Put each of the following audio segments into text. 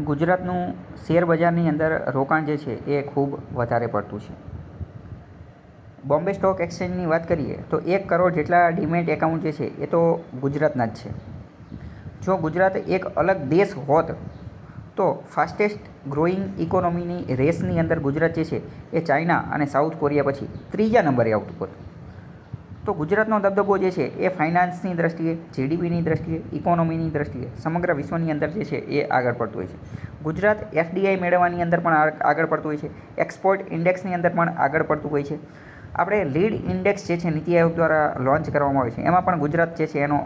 ગુજરાતનું શેર બજારની અંદર રોકાણ જે છે એ ખૂબ વધારે પડતું છે. બોમ્બે સ્ટોક એક્સચેન્જની વાત કરીએ તો 1 કરોડ જેટલા ડીમેટ એકાઉન્ટ જે છે એ તો ગુજરાતના જ છે. જો ગુજરાત એક અલગ દેશ હોત તો ફાસ્ટેસ્ટ ગ્રોઈંગ ઇકોનોમીની રેસની અંદર ગુજરાત જે છે એ ચાઇના અને સાઉથ કોરિયા પછી 3જા નંબરે આવતું હોત. તો ગુજરાતનો દબદબો જે છે એ ફાઇનાન્સની દ્રષ્ટિએ, જીડીપીની દ્રષ્ટિએ, ઇકોનોમીની દ્રષ્ટિએ સમગ્ર વિશ્વની અંદર જે છે એ આગળ પડતું હોય છે. ગુજરાત એફડીઆઈ મેળવવાની અંદર પણ આગળ પડતું હોય છે. એક્સપોર્ટ ઇન્ડેક્સની અંદર પણ આગળ પડતું હોય છે. આપણે લીડ ઇન્ડેક્સ જે છે નીતિ આયોગ દ્વારા લોન્ચ કરવામાં આવે છે એમાં પણ ગુજરાત જે છે એનો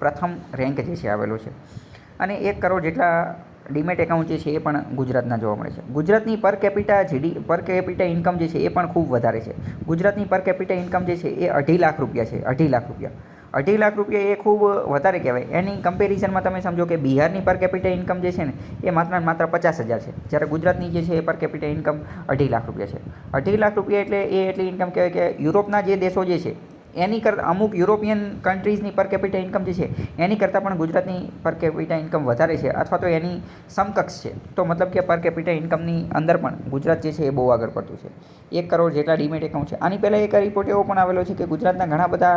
પ્રથમ રેન્ક જે છે આવેલો છે. અને 1 કરોડ જેટલા ડીમેટ એકાઉન્ટ જે છે એ પણ ગુજરાતના જોવા મળે છે. ગુજરાતની પર કેપિટા ઇન્કમ જે છે એ પણ ખૂબ વધારે છે. ગુજરાતની પર કેપિટા ઇન્કમ જે છે એ 2.5 લાખ રૂપિયા છે. 2.5 લાખ રૂપિયા 2.5 લાખ રૂપિયા એ ખૂબ વધારે કહેવાય. એની કમ્પેરિઝનમાં તમે સમજો કે બિહારની પર કેપિટા ઇન્કમ જે છે ને એ માત્ર 50,000 છે, જ્યારે ગુજરાતની જે છે એ પર કેપિટા ઇન્કમ 2.5 લાખ રૂપિયા છે. 2.5 લાખ રૂપિયા એટલે એ એટલી ઇન્કમ કહેવાય કે યુરોપના જે દેશો જે છે એની કરતાં અમુક યુરોપિયન કન્ટ્રીઝની પર કેપિટા ઇન્કમ જે છે એની કરતાં પણ ગુજરાતની પર કેપિટા ઇન્કમ વધારે છે અથવા તો એની સમકક્ષ છે. તો મતલબ કે પર કેપિટા ઇન્કમની અંદર પણ ગુજરાત જે છે એ બહુ આગળ પડતું છે. 1 કરોડ જેટલા ડીમેટ એકાઉન્ટ છે. આની પહેલાં એક રિપોર્ટ એવો પણ આવેલો છે કે ગુજરાતના ઘણા બધા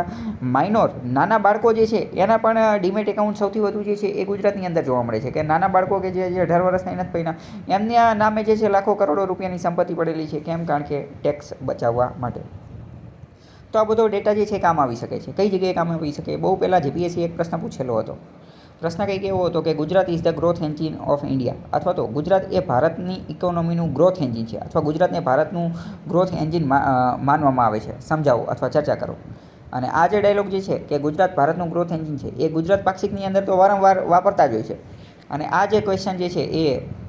નાના બાળકો જે છે એના પણ ડીમેટ એકાઉન્ટ સૌથી વધુ જે છે એ ગુજરાતની અંદર જોવા મળે છે. કે નાના બાળકો કે જે 18 વર્ષના નથી પૈણા એમના નામે જે છે લાખો કરોડો રૂપિયાની સંપત્તિ પડેલી છે. કેમ? કારણ કે ટેક્સ બચાવવા માટે. તો આ બધો ડેટા જે છે કામ આવી શકે છે. કઈ જગ્યાએ કામ આવી શકે? બહુ પહેલાં જીપીએસસી એક પ્રશ્ન પૂછેલો હતો. પ્રશ્ન કંઈક એવો હતો કે Gujarat is the growth engine of India, અથવા તો ગુજરાત એ ભારતની ઇકોનોમીનું ગ્રોથ એન્જિન છે, અથવા ગુજરાતને ભારતનું ગ્રોથ એન્જિન માનવામાં આવે છે. સમજાવો અથવા ચર્ચા કરો. અને આ જે ડાયલોગ જે છે કે ગુજરાત ભારતનું ગ્રોથ એન્જિન છે એ ગુજરાત પાક્ષિકની અંદર તો વારંવાર વાપરતા જ હોય છે. અને આ જે ક્વેશ્ચન જે છે એ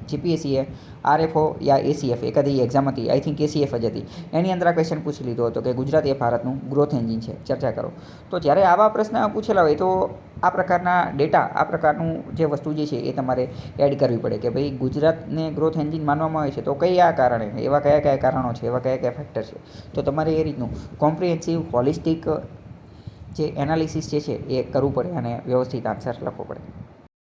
જીપીએસસીએ આરએફઓ યા એસીએફ એકાદી એક્ઝામ હતી, આઈ થિંક એસીએફ જ હતી, એની અંદર આ ક્વેશ્ચન પૂછી લીધો હતો કે ગુજરાત એ ભારતનું ગ્રોથ એન્જિન છે, ચર્ચા કરો. તો જ્યારે આવા પ્રશ્ન પૂછેલા હોય તો આ પ્રકારના ડેટા, આ પ્રકારનું જે વસ્તુ જે છે એ તમારે એડ કરવી પડે કે ભાઈ ગુજરાતને ગ્રોથ એન્જિન માનવામાં આવે છે તો કયા કારણે, એવા કયા કારણો છે, એવા કયા ફેક્ટર છે. તો તમારે એ રીતનું કોમ્પ્રિહેન્સિવ હોલિસ્ટિક જે એનાલિસિસ જે છે એ કરવું પડે અને વ્યવસ્થિત આન્સર લખવો પડે.